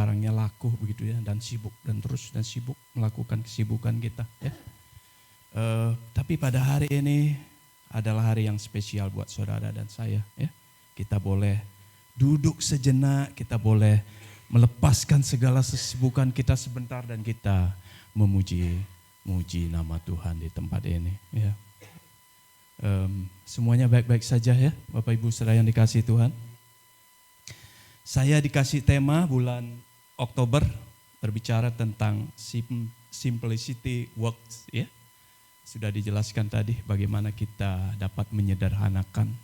barang-barangnya laku begitu ya, dan sibuk dan terus dan sibuk melakukan kesibukan kita ya. Tapi pada hari ini adalah hari yang spesial buat saudara dan saya ya. Kita boleh duduk sejenak, kita boleh melepaskan segala kesibukan kita sebentar dan kita memuji nama Tuhan di tempat ini ya. Semuanya baik-baik saja ya Bapak Ibu saudara yang dikasihi Tuhan. Saya dikasih tema bulan Oktober berbicara tentang simplicity works ya. Sudah dijelaskan tadi bagaimana kita dapat menyederhanakan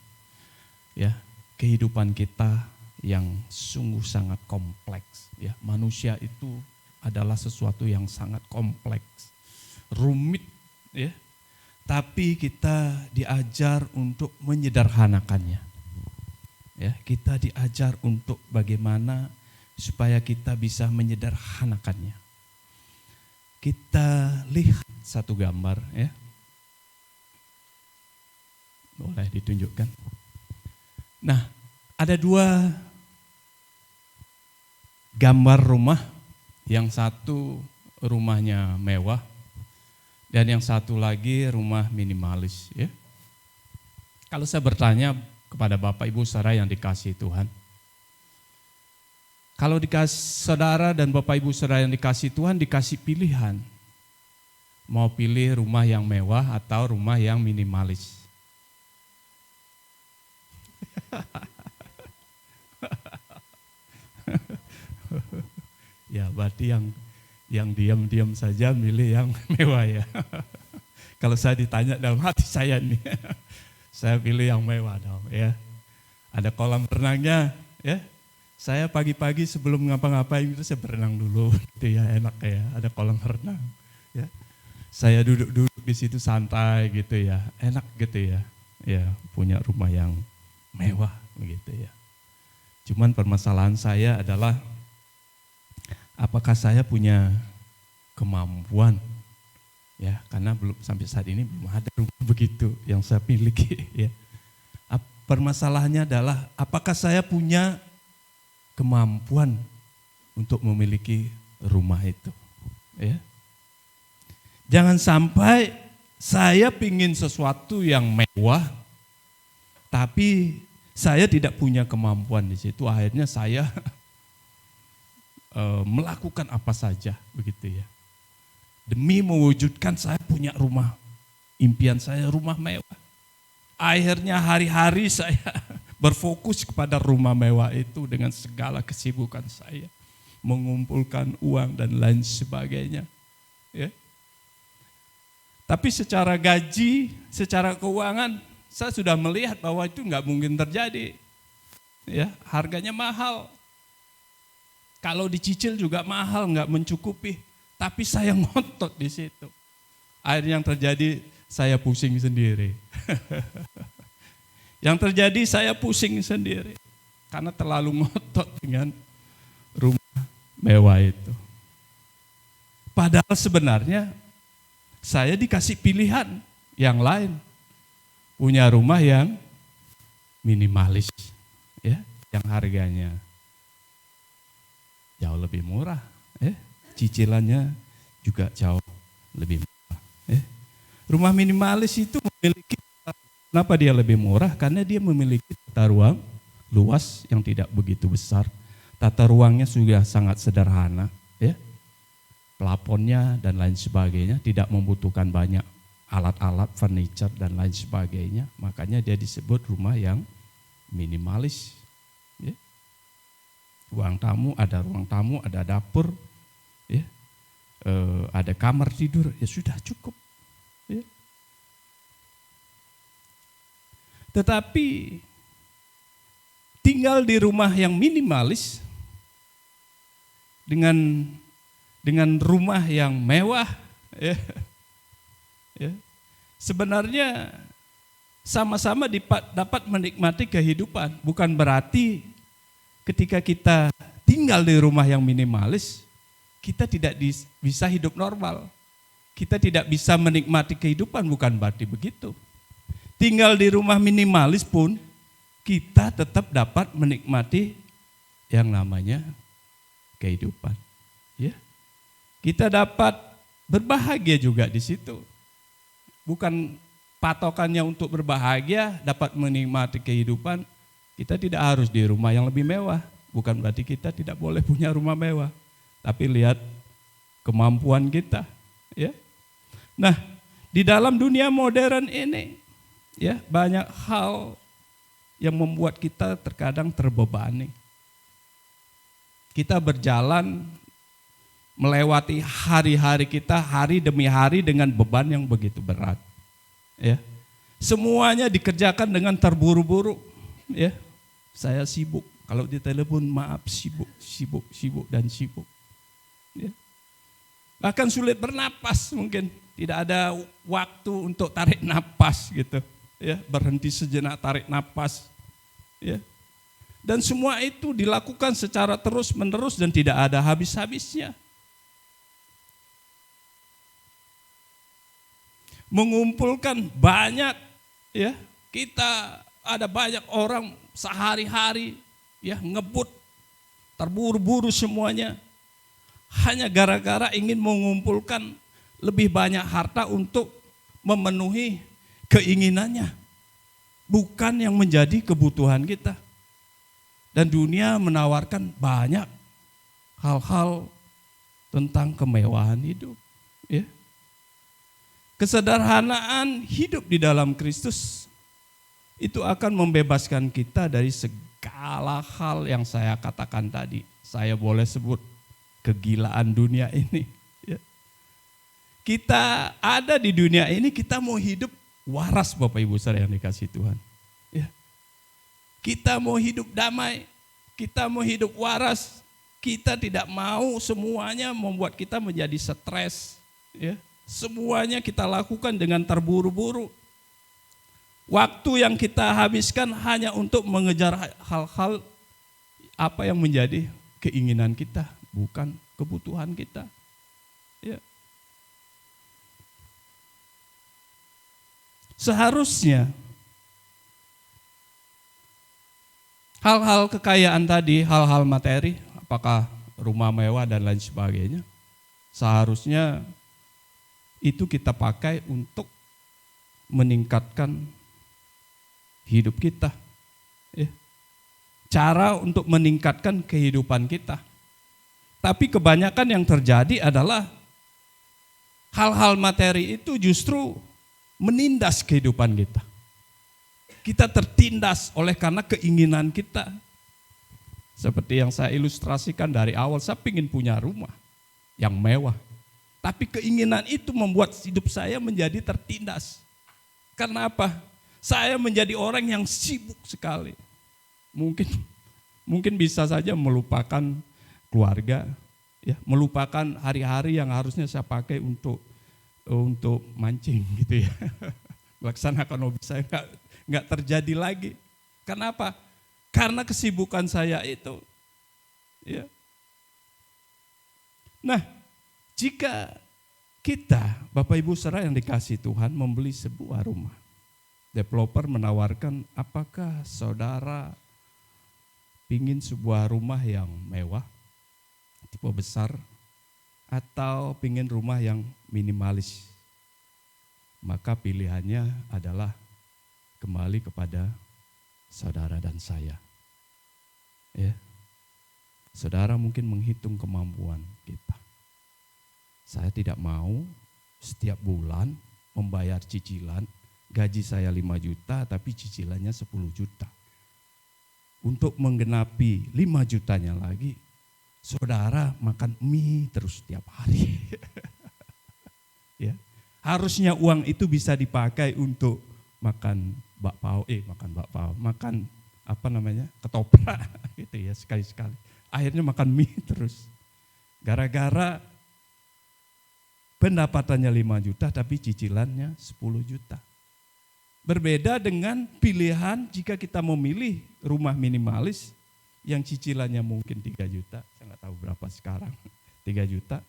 ya kehidupan kita yang sungguh sangat kompleks ya. Manusia itu adalah sesuatu yang sangat kompleks, rumit ya. Tapi kita diajar untuk menyederhanakannya. Ya, kita diajar untuk bagaimana supaya kita bisa menyederhanakannya. Kita lihat satu gambar ya. Boleh ditunjukkan. Nah, ada dua gambar rumah. Yang satu rumahnya mewah dan yang satu lagi rumah minimalis ya. Kalau saya bertanya kepada Bapak Ibu saudara yang dikasihi Tuhan, kalau dikasih saudara dan Bapak Ibu saudara yang dikasihi Tuhan dikasih pilihan, mau pilih rumah yang mewah atau rumah yang minimalis? Ya berarti yang diam-diam saja milih yang mewah ya. Kalau saya ditanya dalam hati saya nih, saya pilih yang mewah dong ya. Ada kolam renangnya ya. Saya pagi-pagi sebelum ngapa-ngapain itu saya berenang dulu gitu ya, enak ya, ada kolam renang ya. Saya duduk-duduk di situ santai gitu ya, enak gitu ya. Ya, punya rumah yang mewah begitu ya. Cuman permasalahan saya adalah apakah saya punya kemampuan ya, karena belum sampai saat ini belum ada rumah begitu yang saya miliki ya. Permasalahannya adalah apakah saya punya kemampuan untuk memiliki rumah itu ya. Jangan sampai saya pingin sesuatu yang mewah tapi saya tidak punya kemampuan di situ, akhirnya saya melakukan apa saja begitu ya. Demi mewujudkan saya punya rumah, impian saya rumah mewah. Akhirnya hari-hari saya berfokus kepada rumah mewah itu dengan segala kesibukan saya. Mengumpulkan uang dan lain sebagainya. Ya. Tapi secara gaji, secara keuangan, saya sudah melihat bahwa itu nggak mungkin terjadi. Ya, harganya mahal. Kalau dicicil juga mahal, nggak mencukupi. Tapi saya ngotot di situ. Akhirnya yang terjadi saya pusing sendiri. Yang terjadi saya pusing sendiri. Karena terlalu ngotot dengan rumah mewah itu. Padahal sebenarnya saya dikasih pilihan yang lain. Punya rumah yang minimalis. Ya, yang harganya jauh lebih murah, cicilannya juga jauh lebih murah. Rumah minimalis itu memiliki, kenapa dia lebih murah? Karena dia memiliki tata ruang luas yang tidak begitu besar. Tata ruangnya sudah sangat sederhana, ya. Plafonnya dan lain sebagainya, tidak membutuhkan banyak alat-alat, furniture dan lain sebagainya. Makanya dia disebut rumah yang minimalis. Ya. Ruang tamu, ada dapur, ya. Ada kamar tidur, ya sudah cukup. Ya. Tetapi tinggal di rumah yang minimalis dengan rumah yang mewah, ya. Ya. Sebenarnya sama-sama dapat menikmati kehidupan, bukan berarti ketika kita tinggal di rumah yang minimalis, kita tidak bisa hidup normal. Kita tidak bisa menikmati kehidupan, bukan berarti begitu. Tinggal di rumah minimalis pun, kita tetap dapat menikmati yang namanya kehidupan. Ya. Kita dapat berbahagia juga di situ. Bukan patokannya untuk berbahagia, dapat menikmati kehidupan, kita tidak harus di rumah yang lebih mewah. Bukan berarti kita tidak boleh punya rumah mewah. Tapi lihat kemampuan kita. Ya. Nah, di dalam dunia modern ini, ya, banyak hal yang membuat kita terkadang terbebani. Kita berjalan melewati hari-hari kita hari demi hari dengan beban yang begitu berat. Ya. Semuanya dikerjakan dengan terburu-buru. Ya. Saya sibuk, kalau ditelepon maaf sibuk. Ya. Bahkan sulit bernapas mungkin. Tidak ada waktu untuk tarik napas gitu, ya, berhenti sejenak tarik napas, ya. Dan semua itu dilakukan secara terus-menerus dan tidak ada habis-habisnya. Mengumpulkan banyak, ya, kita ada banyak orang sehari-hari, ya, ngebut, terburu-buru semuanya, hanya gara-gara ingin mengumpulkan lebih banyak harta untuk memenuhi keinginannya, bukan yang menjadi kebutuhan kita. Dan dunia menawarkan banyak hal-hal tentang kemewahan hidup. Ya. Kesederhanaan hidup di dalam Kristus itu akan membebaskan kita dari segala hal yang saya katakan tadi. Saya boleh sebut kegilaan dunia ini. Kita ada di dunia ini, kita mau hidup waras Bapak Ibu saudara yang dikasihi Tuhan. Ya. Kita mau hidup damai, kita mau hidup waras, kita tidak mau semuanya membuat kita menjadi stres. Ya. Semuanya kita lakukan dengan terburu-buru. Waktu yang kita habiskan hanya untuk mengejar hal-hal apa yang menjadi keinginan kita, bukan kebutuhan kita. Ya. Seharusnya hal-hal kekayaan tadi, hal-hal materi, apakah rumah mewah dan lain sebagainya, seharusnya itu kita pakai untuk meningkatkan hidup kita. Cara untuk meningkatkan kehidupan kita. Tapi kebanyakan yang terjadi adalah hal-hal materi itu justru menindas kehidupan kita. Kita tertindas oleh karena keinginan kita. Seperti yang saya ilustrasikan dari awal, saya ingin punya rumah yang mewah. Tapi keinginan itu membuat hidup saya menjadi tertindas. Karena apa? Saya menjadi orang yang sibuk sekali. Mungkin bisa saja melupakan keluarga, ya, melupakan hari-hari yang harusnya saya pakai untuk mancing gitu ya. Laksanakan hobi saya nggak terjadi lagi. Kenapa? Karena kesibukan saya itu. Ya. Nah, jika kita, Bapak Ibu saudara yang dikasihi Tuhan, membeli sebuah rumah, developer menawarkan, apakah saudara ingin sebuah rumah yang mewah, tipe besar, atau ingin rumah yang minimalis? Maka pilihannya adalah kembali kepada saudara dan saya. Ya. Saudara mungkin menghitung kemampuan kita. Saya tidak mau setiap bulan membayar cicilan, gaji saya 5 juta tapi cicilannya 10 juta. Untuk menggenapi 5 jutanya lagi, saudara makan mie terus setiap hari. Ya. Harusnya uang itu bisa dipakai untuk makan bakpao, makan ketoprak gitu ya, sekali-sekali. Akhirnya makan mie terus. Gara-gara pendapatannya 5 juta tapi cicilannya 10 juta. Berbeda dengan pilihan jika kita memilih rumah minimalis yang cicilannya mungkin 3 juta, saya nggak tahu berapa sekarang, 3 juta,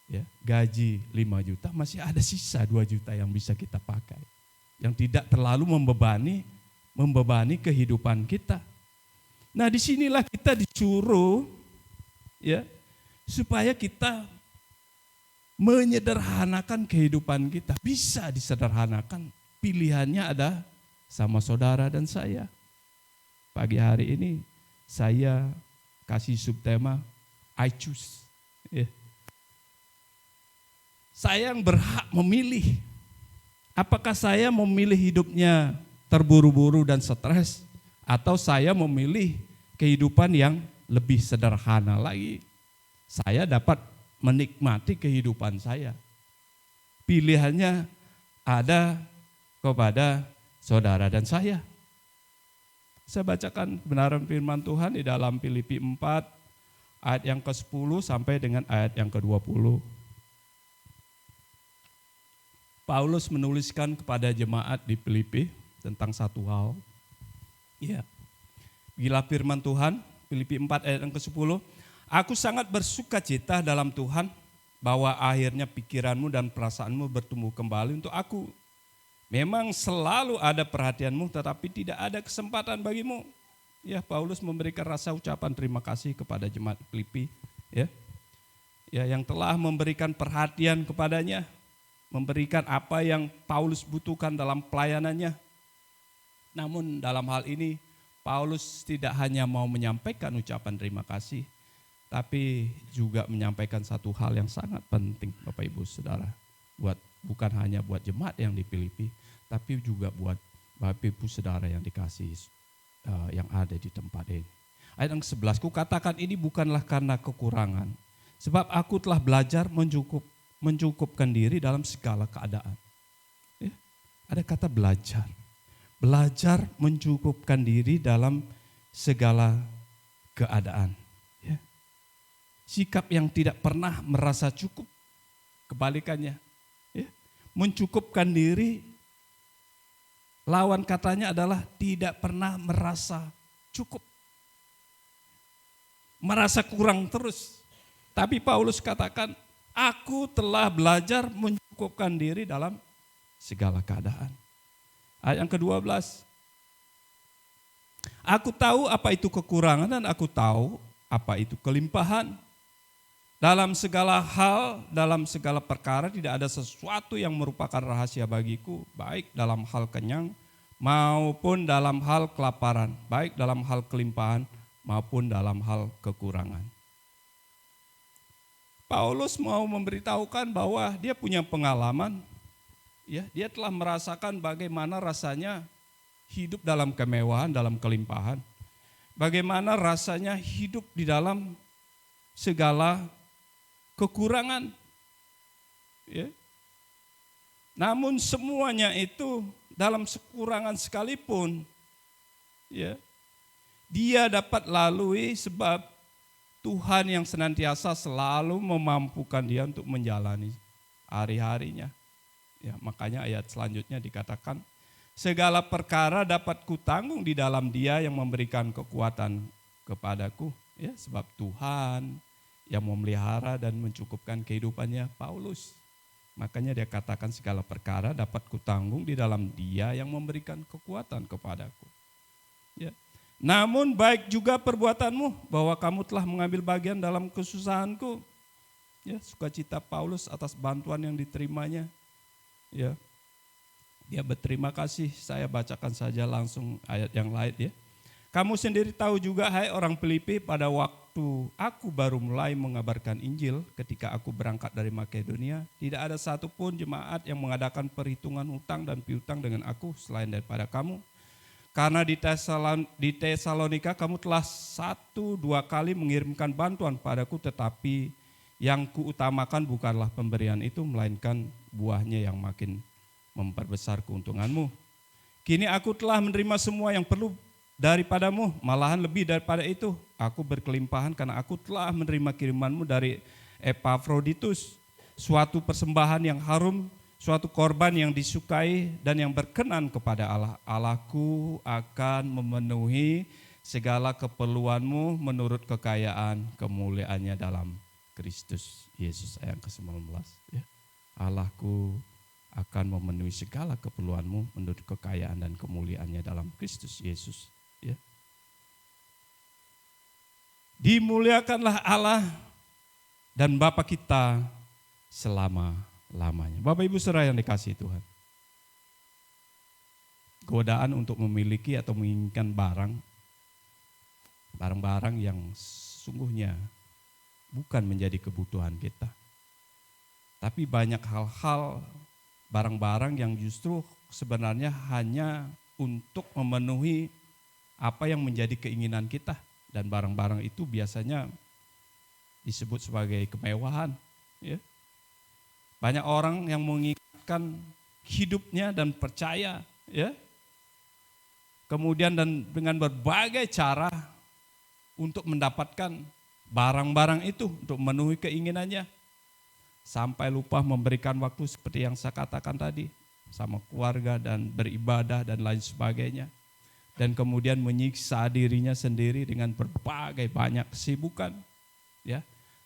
ya, gaji 5 juta, masih ada sisa 2 juta yang bisa kita pakai. Yang tidak terlalu membebani kehidupan kita. Nah disinilah kita disuruh, ya, supaya kita menyederhanakan kehidupan kita. Bisa disederhanakan. Pilihannya ada sama saudara dan saya. Pagi hari ini saya kasih subtema I choose. Ya. Saya yang berhak memilih. Apakah saya memilih hidupnya terburu-buru dan stres, atau saya memilih kehidupan yang lebih sederhana lagi. Saya dapat menikmati kehidupan saya. Pilihannya ada kepada saudara dan saya. Saya bacakan kebenaran firman Tuhan di dalam Filipi 4 ayat yang ke-10 sampai dengan ayat yang ke-20. Paulus menuliskan kepada jemaat di Filipi tentang satu hal. Ya. Gila firman Tuhan, Filipi 4 ayat yang ke-10. Aku sangat bersuka cita dalam Tuhan bahwa akhirnya pikiranmu dan perasaanmu bertumbuh kembali untuk aku. Memang selalu ada perhatianmu tetapi tidak ada kesempatan bagimu. Ya, Paulus memberikan rasa ucapan terima kasih kepada jemaat Filipi, ya. Ya, yang telah memberikan perhatian kepadanya, memberikan apa yang Paulus butuhkan dalam pelayanannya. Namun dalam hal ini Paulus tidak hanya mau menyampaikan ucapan terima kasih, tapi juga menyampaikan satu hal yang sangat penting, Bapak Ibu Saudara. Bukan hanya buat jemaat yang di Filipi, tapi juga buat Bapak Ibu Saudara yang dikasihi, yang ada di tempat ini. Ayat yang ke-11, kukatakan ini bukanlah karena kekurangan, sebab aku telah belajar mencukupkan diri dalam segala keadaan. Ya, ada kata belajar. Belajar mencukupkan diri dalam segala keadaan. Ya. Sikap yang tidak pernah merasa cukup, kebalikannya. Ya. Mencukupkan diri, lawan katanya adalah tidak pernah merasa cukup. Merasa kurang terus. Tapi Paulus katakan, aku telah belajar mencukupkan diri dalam segala keadaan. Ayat yang ke-12. Aku tahu apa itu kekurangan dan aku tahu apa itu kelimpahan. Dalam segala hal, dalam segala perkara tidak ada sesuatu yang merupakan rahasia bagiku, baik dalam hal kenyang maupun dalam hal kelaparan, baik dalam hal kelimpahan maupun dalam hal kekurangan. Paulus mau memberitahukan bahwa dia punya pengalaman, ya, dia telah merasakan bagaimana rasanya hidup dalam kemewahan, dalam kelimpahan. Bagaimana rasanya hidup di dalam segala kekurangan. Ya. Namun semuanya itu dalam kekurangan sekalipun, ya, dia dapat lalui sebab Tuhan yang senantiasa selalu memampukan dia untuk menjalani hari-harinya. Ya, makanya ayat selanjutnya dikatakan, segala perkara dapat kutanggung di dalam Dia yang memberikan kekuatan kepadaku. Ya, sebab Tuhan yang memelihara dan mencukupkan kehidupannya Paulus. Makanya dia katakan segala perkara dapat kutanggung di dalam Dia yang memberikan kekuatan kepadaku. Ya. Namun baik juga perbuatanmu bahwa kamu telah mengambil bagian dalam kesusahanku. Ya, sukacita Paulus atas bantuan yang diterimanya. Ya, dia berterima kasih. Saya bacakan saja langsung ayat yang lain, ya. Kamu sendiri tahu juga, hai orang Filipi, pada waktu aku baru mulai mengabarkan Injil ketika aku berangkat dari Makedonia, tidak ada satupun jemaat yang mengadakan perhitungan hutang dan piutang dengan aku selain daripada kamu. Karena di Tesalonika kamu telah 1-2 kali mengirimkan bantuan padaku, tetapi yang kuutamakan bukanlah pemberian itu, melainkan buahnya yang makin memperbesar keuntunganmu. Kini aku telah menerima semua yang perlu daripadamu, malahan lebih daripada itu. Aku berkelimpahan karena aku telah menerima kirimanmu dari Epafroditus, suatu persembahan yang harum, suatu korban yang disukai dan yang berkenan kepada Allah. Allahku akan memenuhi segala keperluanmu menurut kekayaan kemuliaannya dalam Kristus Yesus. Ayat ke-19. Ya. Allahku akan memenuhi segala keperluanmu menurut kekayaan dan kemuliaannya dalam Kristus Yesus. Ya. Dimuliakanlah Allah dan Bapa kita selama-lamanya. Bapak Ibu saudara yang dikasihi Tuhan. Godaan untuk memiliki atau menginginkan barang-barang yang sungguhnya bukan menjadi kebutuhan kita. Tapi banyak hal-hal, barang-barang yang justru sebenarnya hanya untuk memenuhi apa yang menjadi keinginan kita. Dan barang-barang itu biasanya disebut sebagai kemewahan. Ya. Banyak orang yang mengingatkan hidupnya dan percaya, ya. Kemudian dan dengan berbagai cara untuk mendapatkan barang-barang itu untuk memenuhi keinginannya. Sampai lupa memberikan waktu seperti yang saya katakan tadi sama keluarga dan beribadah dan lain sebagainya. Dan kemudian menyiksa dirinya sendiri dengan berbagai banyak kesibukan. Ya.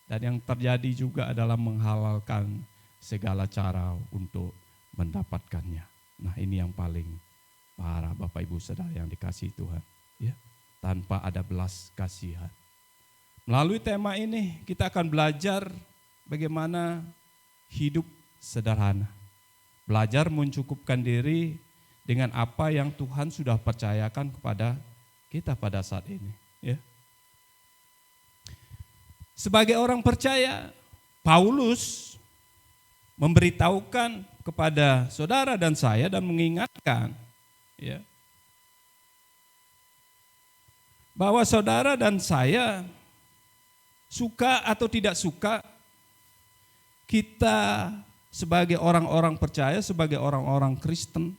Dan yang terjadi juga adalah menghalalkan segala cara untuk mendapatkannya. Nah, ini yang paling parah Bapak Ibu Saudara yang dikasihi Tuhan. Ya. Tanpa ada belas kasihan. Melalui tema ini kita akan belajar bagaimana hidup sederhana. Belajar mencukupkan diri dengan apa yang Tuhan sudah percayakan kepada kita pada saat ini. Ya. Sebagai orang percaya, Paulus memberitahukan kepada saudara dan saya dan mengingatkan, ya, bahwa saudara dan saya suka atau tidak suka, kita sebagai orang-orang percaya, sebagai orang-orang Kristen,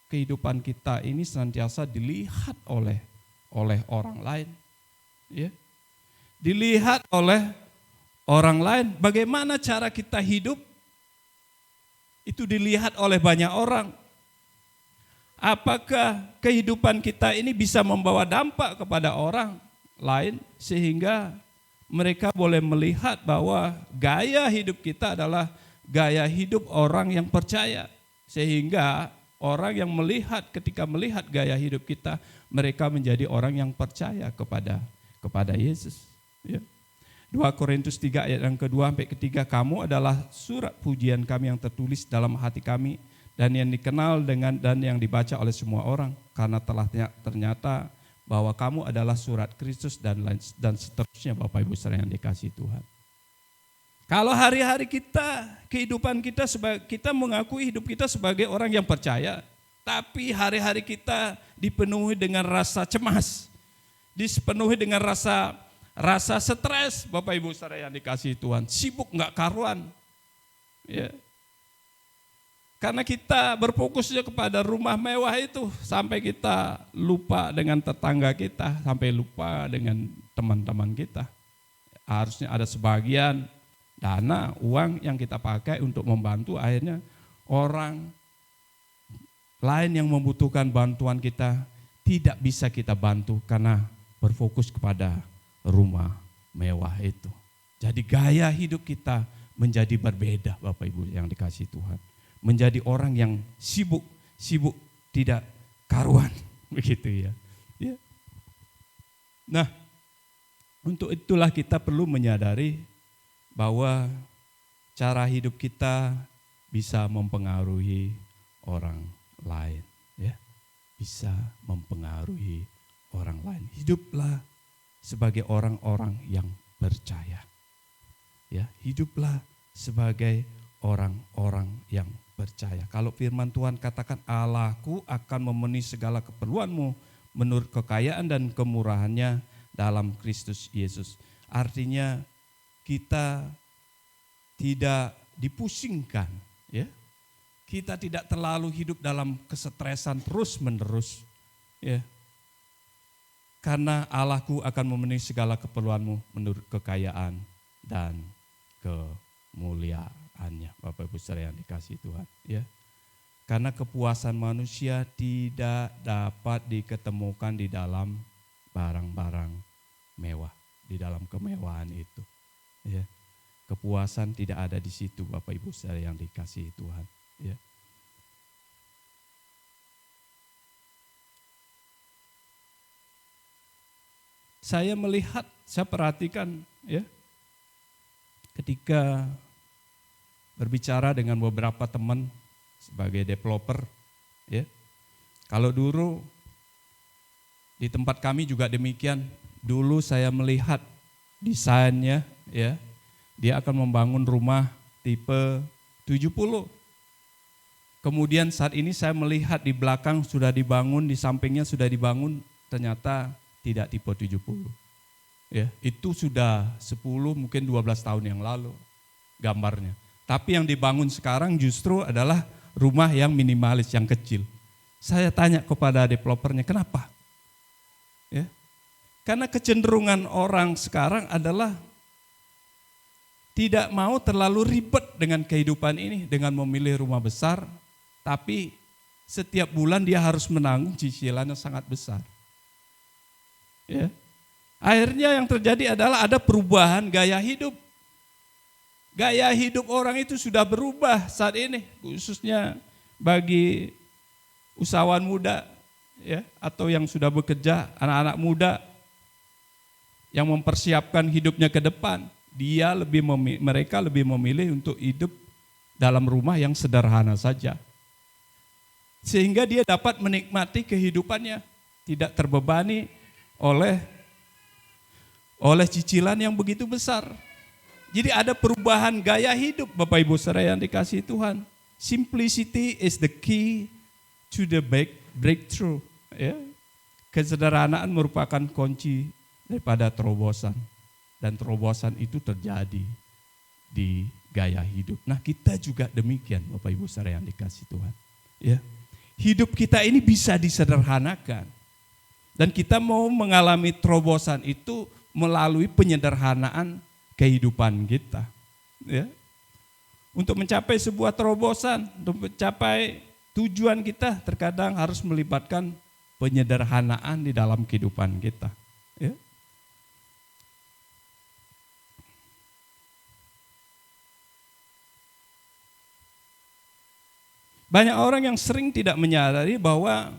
kehidupan kita ini senantiasa dilihat oleh orang lain. Ya. Dilihat oleh orang lain, bagaimana cara kita hidup, itu dilihat oleh banyak orang. Apakah kehidupan kita ini bisa membawa dampak kepada orang lain sehingga mereka boleh melihat bahwa gaya hidup kita adalah gaya hidup orang yang percaya. Sehingga orang yang melihat, ketika melihat gaya hidup kita, mereka menjadi orang yang percaya kepada Yesus. Ya. 2 Korintus 3 ayat yang kedua sampai ketiga, kamu adalah surat pujian kami yang tertulis dalam hati kami dan yang dikenal dengan dan yang dibaca oleh semua orang, karena telah ternyata bahwa kamu adalah surat Kristus dan seterusnya. Bapak Ibu saudara yang dikasihi Tuhan. Kalau hari-hari kita, kehidupan kita kita mengakui hidup kita sebagai orang yang percaya, tapi hari-hari kita dipenuhi dengan rasa cemas, dipenuhi dengan rasa stres, Bapak Ibu saudara yang dikasihi Tuhan, sibuk nggak karuan. Ya. Karena kita berfokusnya kepada rumah mewah itu, sampai kita lupa dengan tetangga kita, sampai lupa dengan teman-teman kita. Harusnya ada sebagian dana, uang yang kita pakai untuk membantu, akhirnya orang lain yang membutuhkan bantuan kita tidak bisa kita bantu karena berfokus kepada rumah mewah itu. Jadi gaya hidup kita menjadi berbeda, Bapak Ibu yang dikasihi Tuhan. Menjadi orang yang sibuk tidak karuan, begitu ya. Ya. Nah, untuk itulah kita perlu menyadari bahwa cara hidup kita bisa mempengaruhi orang lain, ya. Bisa mempengaruhi orang lain. Hiduplah sebagai orang-orang yang percaya. Ya, hiduplah sebagai orang-orang yang percaya. Kalau firman Tuhan katakan Allahku akan memenuhi segala keperluanmu menurut kekayaan dan kemurahannya dalam Kristus Yesus. Artinya kita tidak dipusingkan, ya. Kita tidak terlalu hidup dalam kesetresan terus-menerus, ya. Karena Allahku akan memenuhi segala keperluanmu menurut kekayaan dan kemuliaannya. Bapak Ibu saudara yang dikasihi Tuhan, ya. Karena kepuasan manusia tidak dapat diketemukan di dalam barang-barang mewah, di dalam kemewahan itu. Ya. Kepuasan tidak ada di situ, Bapak Ibu saudara yang dikasihi Tuhan, ya. Saya melihat, saya perhatikan, ya. ketika berbicara dengan beberapa teman sebagai developer, ya. Kalau dulu di tempat kami juga demikian. Dulu saya melihat desainnya, ya. Dia akan membangun rumah tipe 70. Kemudian saat ini saya melihat di belakang sudah dibangun, di sampingnya sudah dibangun, ternyata tidak tipe 70. Ya, itu sudah 10 mungkin 12 tahun yang lalu gambarnya. Tapi yang dibangun sekarang justru adalah rumah yang minimalis, yang kecil. Saya tanya kepada developernya, kenapa? Ya. Karena kecenderungan orang sekarang adalah tidak mau terlalu ribet dengan kehidupan ini, dengan memilih rumah besar, tapi setiap bulan dia harus menanggung cicilan yang sangat besar. Ya. Akhirnya yang terjadi adalah ada perubahan gaya hidup. Gaya hidup orang itu sudah berubah saat ini, khususnya bagi usahawan muda, ya, atau yang sudah bekerja, anak-anak muda yang mempersiapkan hidupnya ke depan. Mereka lebih memilih untuk hidup dalam rumah yang sederhana saja. Sehingga dia dapat menikmati kehidupannya, tidak terbebani oleh cicilan yang begitu besar. Jadi ada perubahan gaya hidup, Bapak Ibu saudara yang dikasihi Tuhan. Simplicity is the key to the breakthrough. Ya. Kesederhanaan merupakan kunci daripada terobosan. Dan terobosan itu terjadi di gaya hidup. Nah, kita juga demikian, Bapak Ibu saudara yang dikasihi Tuhan. Ya. Hidup kita ini bisa disederhanakan. Dan kita mau mengalami terobosan itu melalui penyederhanaan kehidupan kita. Ya. Untuk mencapai sebuah terobosan, untuk mencapai tujuan kita, terkadang harus melibatkan penyederhanaan di dalam kehidupan kita. Ya. Banyak orang yang sering tidak menyadari bahwa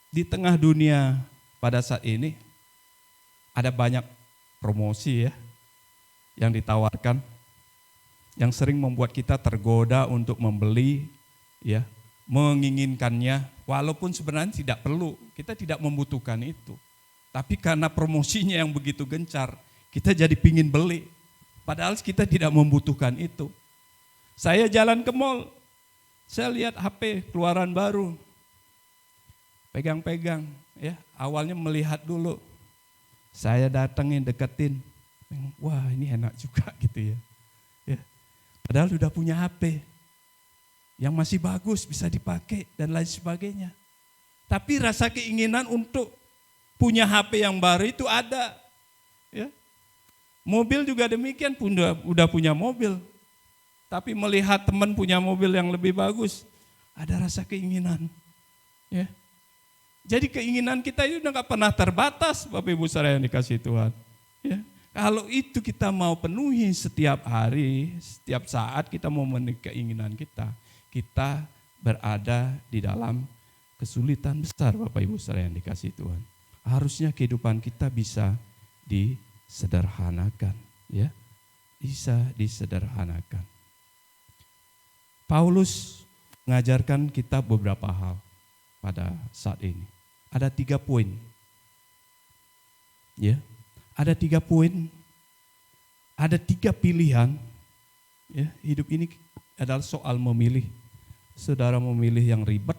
di tengah dunia pada saat ini ada banyak promosi, ya, yang ditawarkan, yang sering membuat kita tergoda untuk membeli, ya, menginginkannya, walaupun sebenarnya tidak perlu, kita tidak membutuhkan itu. Tapi karena promosinya yang begitu gencar, kita jadi pingin beli, padahal kita tidak membutuhkan itu. Saya jalan ke mall, saya lihat HP keluaran baru, pegang-pegang, ya, awalnya melihat dulu, saya datengin, deketin, wah ini enak juga gitu ya. Ya. Padahal sudah punya HP yang masih bagus, bisa dipakai dan lain sebagainya. Tapi rasa keinginan untuk punya HP yang baru itu ada. Ya. Mobil juga demikian, udah punya mobil. Tapi melihat teman punya mobil yang lebih bagus, ada rasa keinginan. Ya. Jadi keinginan kita itu udah gak pernah terbatas, Bapak Ibu saudara yang dikasihi Tuhan. Ya. Kalau itu kita mau penuhi setiap hari, setiap saat kita mau memenuhi keinginan kita berada di dalam kesulitan besar, Bapak Ibu saudara yang dikasihi Tuhan. Harusnya kehidupan kita bisa disederhanakan, ya, bisa disederhanakan. Paulus mengajarkan kita beberapa hal pada saat ini. Ada 3 poin. Ya. Ada 3 poin. Ada 3 pilihan. Ya, hidup ini adalah soal memilih. Saudara memilih yang ribet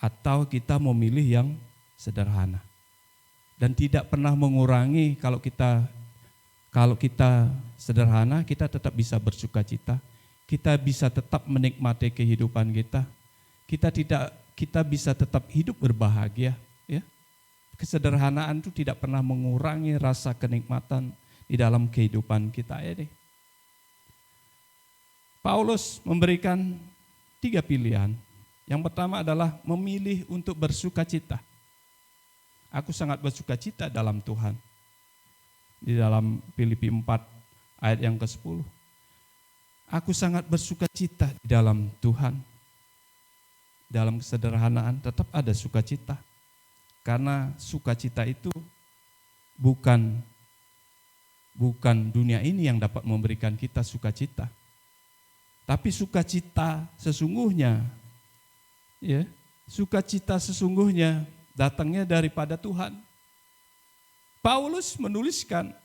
atau kita memilih yang sederhana. Dan tidak pernah mengurangi kalau kita sederhana, kita tetap bisa bersukacita. Kita bisa tetap menikmati kehidupan kita. Kita bisa tetap hidup berbahagia, ya. Kesederhanaan itu tidak pernah mengurangi rasa kenikmatan di dalam kehidupan kita ini. Paulus memberikan 3 pilihan. Yang pertama adalah memilih untuk bersukacita. Aku sangat bersukacita dalam Tuhan. Di dalam Filipi 4 ayat yang ke-10. Aku sangat bersukacita di dalam Tuhan. Dalam kesederhanaan tetap ada sukacita. Karena sukacita itu bukan bukan dunia ini yang dapat memberikan kita sukacita. Tapi sukacita sesungguhnya, ya, sukacita sesungguhnya datangnya daripada Tuhan. Paulus menuliskan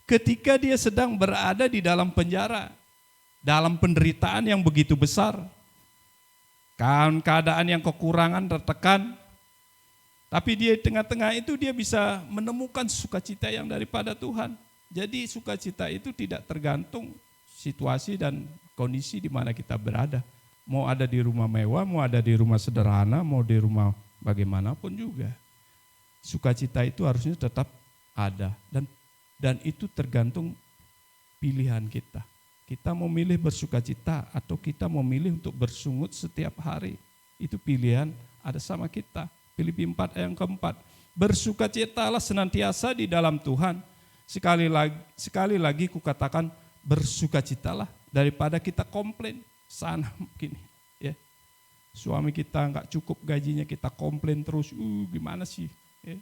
ketika dia sedang berada di dalam penjara, dalam penderitaan yang begitu besar, keadaan yang kekurangan, tertekan, tapi dia di tengah-tengah itu dia bisa menemukan sukacita yang daripada Tuhan. Jadi sukacita itu tidak tergantung situasi dan kondisi di mana kita berada. Mau ada di rumah mewah, mau ada di rumah sederhana, mau di rumah bagaimanapun juga. Sukacita itu harusnya tetap ada dan itu tergantung pilihan kita. Kita mau milih bersukacita atau kita mau milih untuk bersungut setiap hari. Itu pilihan ada sama kita. Filipi 4 ayat yang keempat. Bersukacitalah senantiasa di dalam Tuhan. Sekali lagi kukatakan bersukacitalah daripada kita komplain sana begini. Ya. Suami kita nggak cukup gajinya, kita komplain terus, gimana sih? Ya.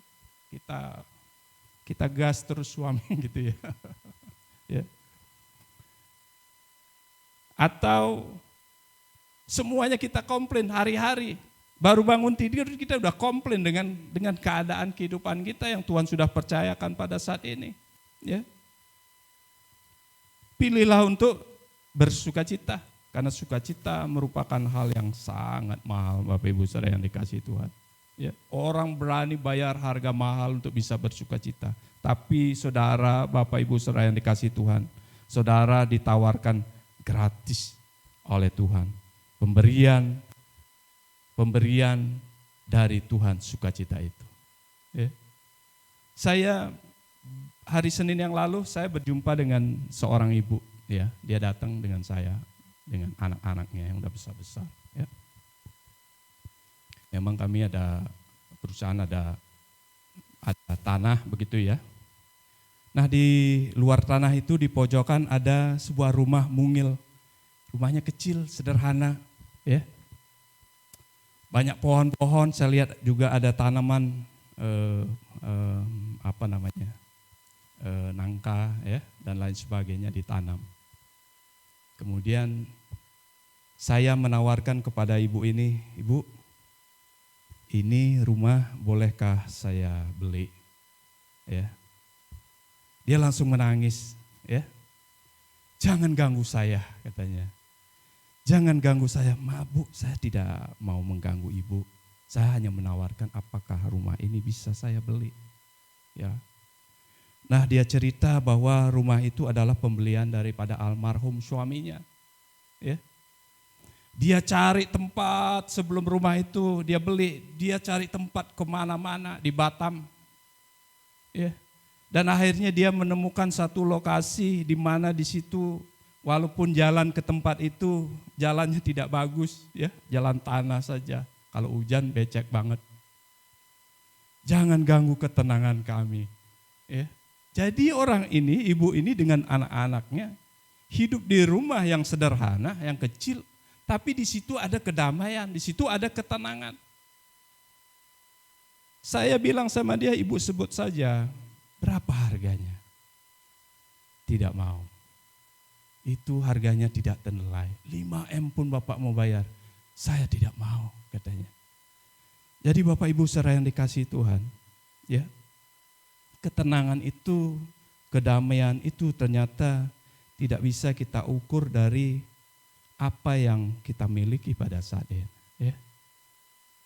Kita gas terus suami gitu ya. Ya. Atau semuanya kita komplain hari-hari. Baru bangun tidur kita udah komplain dengan keadaan kehidupan kita yang Tuhan sudah percayakan pada saat ini. Ya. Pilihlah untuk bersukacita, karena sukacita merupakan hal yang sangat mahal, Bapak Ibu Saudara yang dikasihi Tuhan. Ya. Orang berani bayar harga mahal untuk bisa bersukacita. Tapi saudara, Bapak Ibu Saudara yang dikasihi Tuhan, saudara ditawarkan gratis oleh Tuhan. Pemberian dari Tuhan sukacita itu. Ya. Saya hari Senin yang lalu saya berjumpa dengan seorang ibu, ya. Dia datang dengan saya, dengan anak-anaknya yang udah besar-besar. Ya. Memang kami ada perusahaan, ada tanah begitu ya. Nah di luar tanah itu di pojokan ada sebuah rumah mungil. Rumahnya kecil, sederhana, ya. Banyak pohon-pohon, saya lihat juga ada tanaman nangka ya dan lain sebagainya ditanam. Kemudian saya menawarkan kepada ibu ini, "Ibu, ini rumah bolehkah saya beli?" Ya. Dia langsung menangis, ya. "Jangan ganggu saya," katanya. "Jangan ganggu saya." "Bu, saya tidak mau mengganggu ibu. Saya hanya menawarkan apakah rumah ini bisa saya beli." Ya. Nah, dia cerita bahwa rumah itu adalah pembelian daripada almarhum suaminya. Ya. Dia cari tempat sebelum rumah itu dia beli, dia cari tempat kemana-mana di Batam. Ya. Dan akhirnya dia menemukan satu lokasi di mana di situ walaupun jalan ke tempat itu jalannya tidak bagus, ya, jalan tanah saja. Kalau hujan becek banget. "Jangan ganggu ketenangan kami." Ya. Jadi orang ini, ibu ini dengan anak-anaknya hidup di rumah yang sederhana, yang kecil, tapi di situ ada kedamaian, di situ ada ketenangan. Saya bilang sama dia, "Ibu sebut saja, berapa harganya?" Tidak mau. Itu harganya tidak ternilai. 5M pun Bapak mau bayar. "Saya tidak mau," katanya. Jadi Bapak Ibu saudara yang dikasihi Tuhan, ya. Ketenangan itu, kedamaian itu ternyata tidak bisa kita ukur dari apa yang kita miliki pada saat ini. Ya.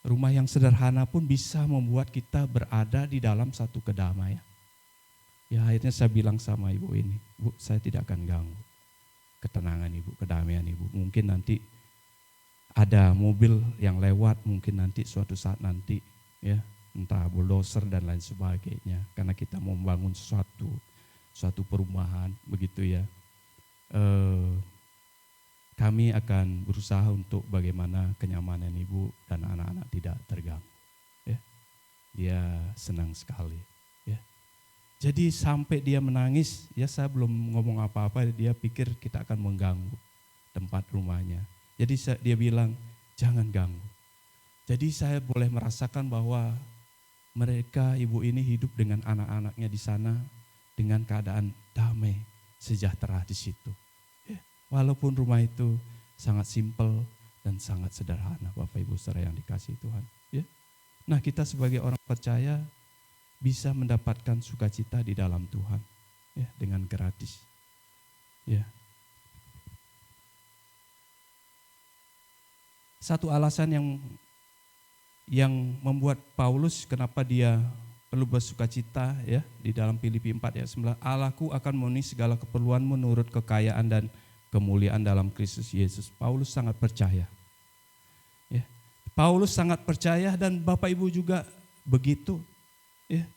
Rumah yang sederhana pun bisa membuat kita berada di dalam satu kedamaian. Ya akhirnya saya bilang sama ibu ini, "Bu, saya tidak akan ganggu ketenangan ibu, kedamaian ibu. Mungkin nanti ada mobil yang lewat, mungkin nanti suatu saat nanti ya, entah bulldozer dan lain sebagainya, karena kita mau membangun suatu perumahan begitu ya. Kami akan berusaha untuk bagaimana kenyamanan ibu dan anak-anak tidak terganggu." Ya. Dia senang sekali. Ya. Jadi sampai dia menangis, ya saya belum ngomong apa-apa, dia pikir kita akan mengganggu tempat rumahnya. Jadi dia bilang, "Jangan ganggu." Jadi saya boleh merasakan bahwa mereka, ibu ini hidup dengan anak-anaknya di sana dengan keadaan damai, sejahtera di situ. Ya, walaupun rumah itu sangat simpel dan sangat sederhana, Bapak Ibu saudara yang dikasihi Tuhan. Ya. Nah, kita sebagai orang percaya bisa mendapatkan sukacita di dalam Tuhan, ya, dengan gratis. Ya. Satu alasan yang membuat Paulus kenapa dia perlu bersukacita, ya, di dalam Filipi 4 ayat 9, Allahku akan memenuhi segala keperluan menurut kekayaan dan kemuliaan dalam Kristus Yesus. Paulus sangat percaya. Ya. Paulus sangat percaya dan Bapak Ibu juga begitu. Ya.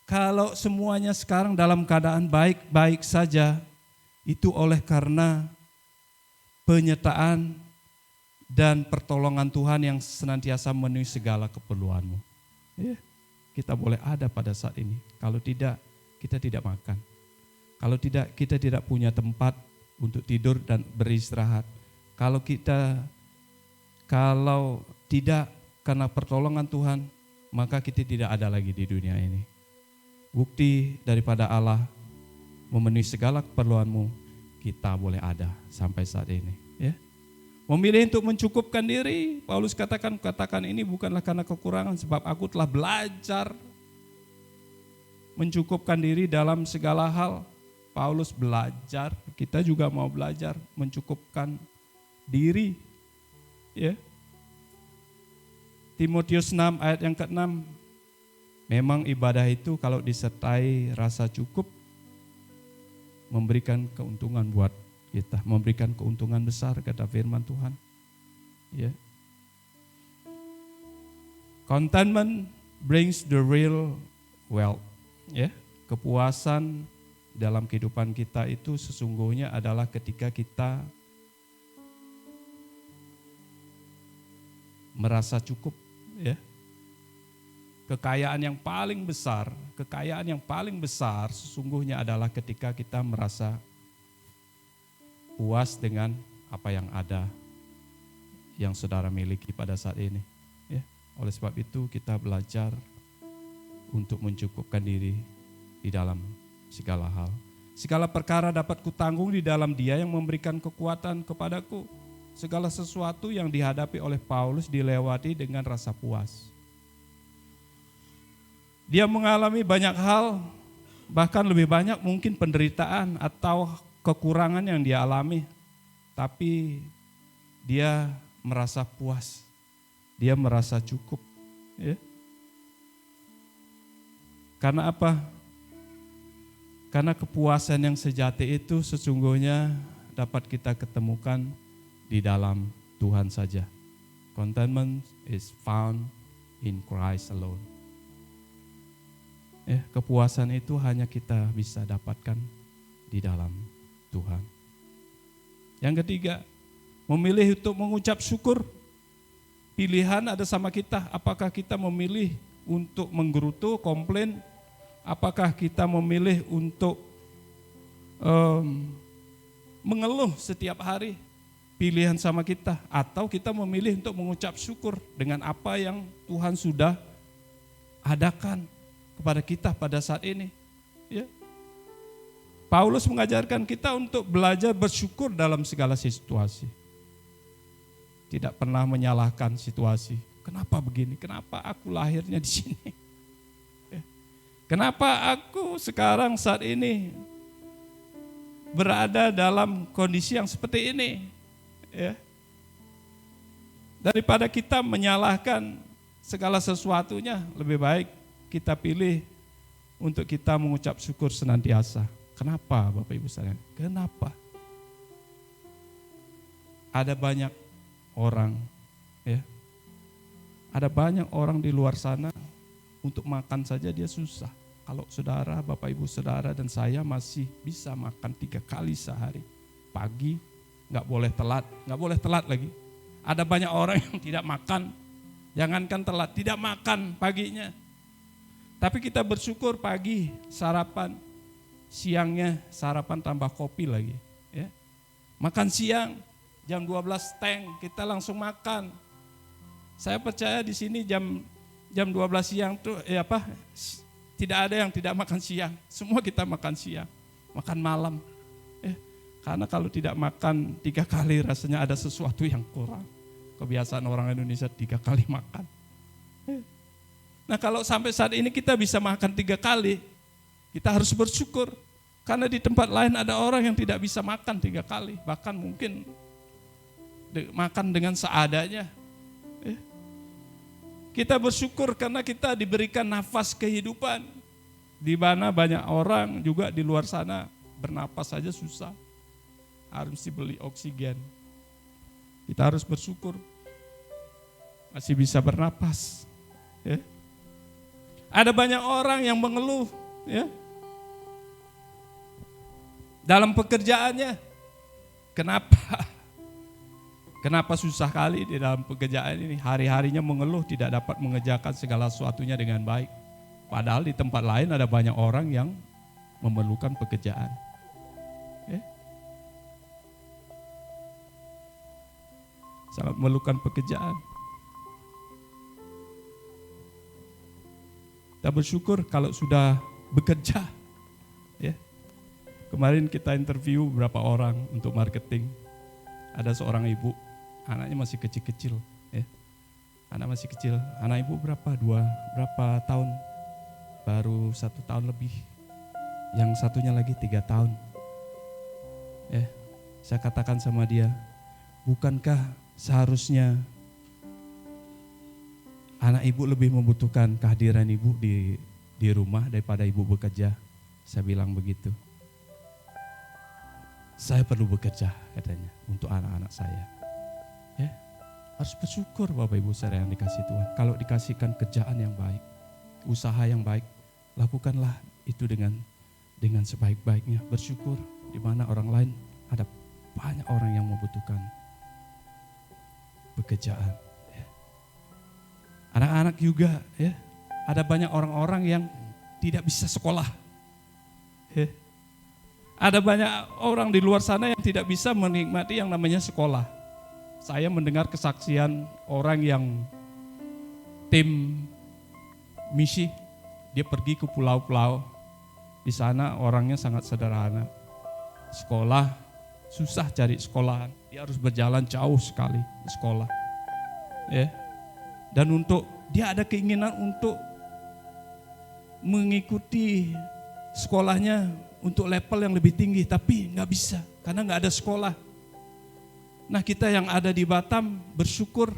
Kalau semuanya sekarang dalam keadaan baik-baik saja, itu oleh karena penyertaan dan pertolongan Tuhan yang senantiasa memenuhi segala keperluanmu. Ya, kita boleh ada pada saat ini. Kalau tidak, kita tidak makan. Kalau tidak, kita tidak punya tempat untuk tidur dan beristirahat. Kalau tidak karena pertolongan Tuhan, maka kita tidak ada lagi di dunia ini. Bukti daripada Allah memenuhi segala keperluanmu, kita boleh ada sampai saat ini. Ya. Memilih untuk mencukupkan diri, Paulus katakan ini bukanlah karena kekurangan, sebab aku telah belajar mencukupkan diri dalam segala hal. Paulus belajar, kita juga mau belajar mencukupkan diri. Ya. Timotius 6 ayat yang ke-6, memang ibadah itu kalau disertai rasa cukup, memberikan keuntungan buat kita, memberikan keuntungan besar, kata firman Tuhan. Ya. Contentment brings the real wealth. Ya. Kepuasan dalam kehidupan kita itu sesungguhnya adalah ketika kita merasa cukup. Ya. Kekayaan yang paling besar sesungguhnya adalah ketika kita merasa puas dengan apa yang ada, yang saudara miliki pada saat ini. Ya. Oleh sebab itu kita belajar untuk mencukupkan diri di dalam segala hal. Segala perkara dapat kutanggung di dalam Dia yang memberikan kekuatan kepadaku. Segala sesuatu yang dihadapi oleh Paulus dilewati dengan rasa puas. Dia mengalami banyak hal, bahkan lebih banyak mungkin penderitaan atau kekurangan yang dia alami, tapi dia merasa puas, dia merasa cukup. Ya. Karena apa? Karena kepuasan yang sejati itu sesungguhnya dapat kita ketemukan di dalam Tuhan saja. Contentment is found in Christ alone. Ya, kepuasan itu hanya kita bisa dapatkan di dalam Tuhan. Yang ketiga, memilih untuk mengucap syukur. Pilihan ada sama kita, apakah kita memilih untuk menggerutu, komplain, apakah kita memilih untuk mengeluh setiap hari, pilihan sama kita, atau kita memilih untuk mengucap syukur dengan apa yang Tuhan sudah adakan kepada kita pada saat ini. Ya. Paulus mengajarkan kita untuk belajar bersyukur dalam segala situasi. Tidak pernah menyalahkan situasi. Kenapa begini? Kenapa aku lahirnya di sini? Ya. Kenapa aku sekarang saat ini berada dalam kondisi yang seperti ini? Ya. Daripada kita menyalahkan segala sesuatunya, lebih baik kita pilih untuk kita mengucap syukur senantiasa. Kenapa Bapak Ibu sekalian? Kenapa? Ada banyak orang, ya. Ada banyak orang di luar sana untuk makan saja dia susah. Kalau saudara, Bapak Ibu saudara dan saya masih bisa makan 3 kali sehari. Pagi, nggak boleh telat lagi. Ada banyak orang yang tidak makan, jangankan telat, tidak makan paginya. Tapi kita bersyukur pagi sarapan, siangnya sarapan tambah kopi lagi. Ya. Makan siang jam 12 kita langsung makan. Saya percaya di sini jam jam 12 siang tuh tidak ada yang tidak makan siang. Semua kita makan siang, makan malam. Karena kalau tidak makan 3 kali rasanya ada sesuatu yang kurang. Kebiasaan orang Indonesia 3 kali makan. Nah kalau sampai saat ini kita bisa makan 3 kali, kita harus bersyukur. Karena di tempat lain ada orang yang tidak bisa makan 3 kali. Bahkan mungkin makan dengan seadanya. Kita bersyukur karena kita diberikan nafas kehidupan. Di mana banyak orang juga di luar sana bernapas saja susah. Harus dibeli oksigen. Kita harus bersyukur masih bisa bernapas. Ya. Ada banyak orang yang mengeluh, ya, dalam pekerjaannya. Kenapa susah kali di dalam pekerjaan ini? Hari-harinya mengeluh tidak dapat mengerjakan segala sesuatunya dengan baik. Padahal di tempat lain ada banyak orang yang memerlukan pekerjaan. Ya. Sangat memerlukan pekerjaan. Kita bersyukur kalau sudah bekerja. Ya. Kemarin kita interview beberapa orang untuk marketing. Ada seorang ibu, anaknya masih kecil-kecil. Ya. Anak masih kecil, anak ibu berapa tahun? Baru 1 tahun lebih. Yang satunya lagi 3 tahun. Ya. Saya katakan sama dia, bukankah seharusnya anak ibu lebih membutuhkan kehadiran ibu di rumah daripada ibu bekerja? Saya bilang begitu. Saya perlu bekerja katanya untuk anak-anak saya. Ya, harus bersyukur Bapak Ibu saudara yang dikasih Tuhan. Kalau dikasihkan kerjaan yang baik, usaha yang baik, lakukanlah itu dengan sebaik-baiknya. Bersyukur di mana orang lain ada banyak orang yang membutuhkan pekerjaan. Ya. Anak-anak juga, ya, ada banyak orang-orang yang tidak bisa sekolah. Ya. Ada banyak orang di luar sana yang tidak bisa menikmati yang namanya sekolah. Saya mendengar kesaksian orang yang tim misi, dia pergi ke pulau-pulau. Di sana orangnya sangat sederhana. Sekolah, susah cari sekolahan. Dia harus berjalan jauh sekali ke sekolah. Ya. Dan dia ada keinginan untuk mengikuti sekolahnya untuk level yang lebih tinggi, tapi nggak bisa karena nggak ada sekolah. Nah kita yang ada di Batam bersyukur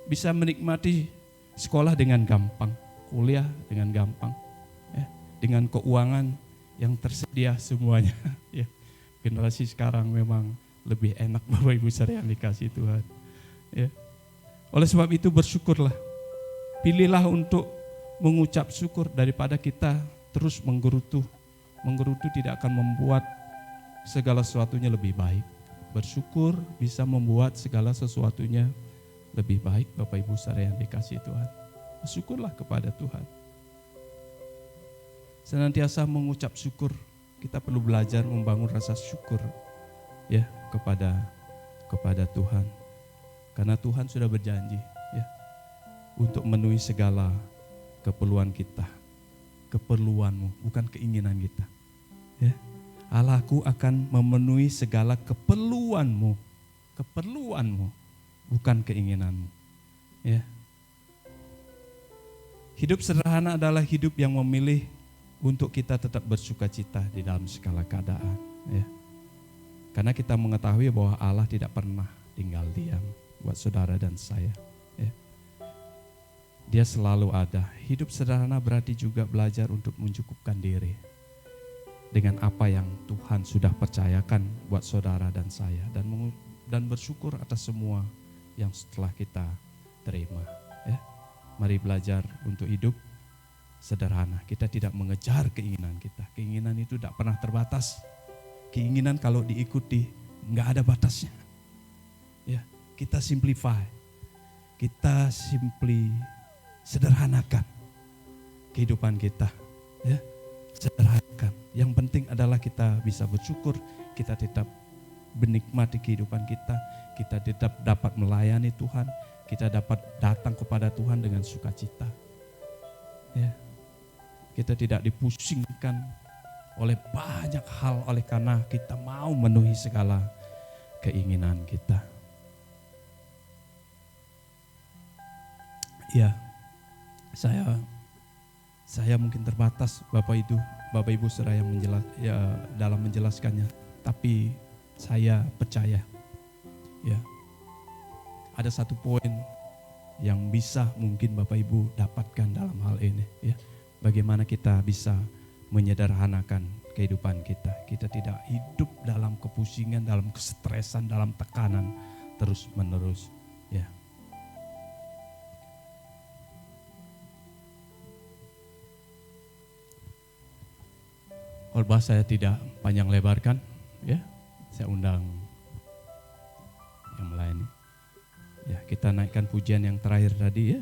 bisa menikmati sekolah dengan gampang, kuliah dengan gampang, ya, dengan keuangan yang tersedia semuanya. Ya. Generasi sekarang memang lebih enak Bapak Ibu saudara yang dikasih Tuhan. Ya. Oleh sebab itu bersyukurlah, pilihlah untuk mengucap syukur daripada kita terus menggerutu. Menggerutu tidak akan membuat segala sesuatunya lebih baik. Bersyukur bisa membuat segala sesuatunya lebih baik Bapak Ibu saudara yang dikasihi Tuhan. Bersyukurlah kepada Tuhan. Senantiasa mengucap syukur. Kita perlu belajar membangun rasa syukur ya kepada Tuhan. Karena Tuhan sudah berjanji ya untuk memenuhi segala keperluan kita. Keperluanmu, bukan keinginan kita. Ya. Allahku akan memenuhi segala keperluanmu, bukan keinginanmu. Ya. Hidup sederhana adalah hidup yang memilih untuk kita tetap bersukacita di dalam segala keadaan. Ya. Karena kita mengetahui bahwa Allah tidak pernah tinggal diam buat saudara dan saya. Ya. Dia selalu ada. Hidup sederhana berarti juga belajar untuk mencukupkan diri dengan apa yang Tuhan sudah percayakan buat saudara dan saya, dan bersyukur atas semua yang setelah kita terima. Ya. Mari belajar untuk hidup sederhana. Kita tidak mengejar keinginan kita. Keinginan itu tidak pernah terbatas. Keinginan kalau diikuti nggak ada batasnya. Ya, kita simplify. Kita sederhanakan kehidupan kita, ya, sederhanakan. Yang penting adalah kita bisa bersyukur, kita tetap menikmati kehidupan kita tetap dapat melayani Tuhan, kita dapat datang kepada Tuhan dengan sukacita. Ya, kita tidak dipusingkan oleh banyak hal oleh karena kita mau memenuhi segala keinginan kita. Ya, saya mungkin terbatas Bapak Ibu Saudara yang dalam menjelaskannya, tapi saya percaya ya ada satu poin yang bisa mungkin Bapak Ibu dapatkan dalam hal ini ya. Bagaimana kita bisa menyederhanakan kehidupan kita. Kita tidak hidup dalam kepusingan, dalam kesetresan, dalam tekanan terus menerus ya. Khotbah saya tidak panjang lebarkan ya. Saya undang yang melayani. Ya, kita naikkan pujian yang terakhir tadi ya.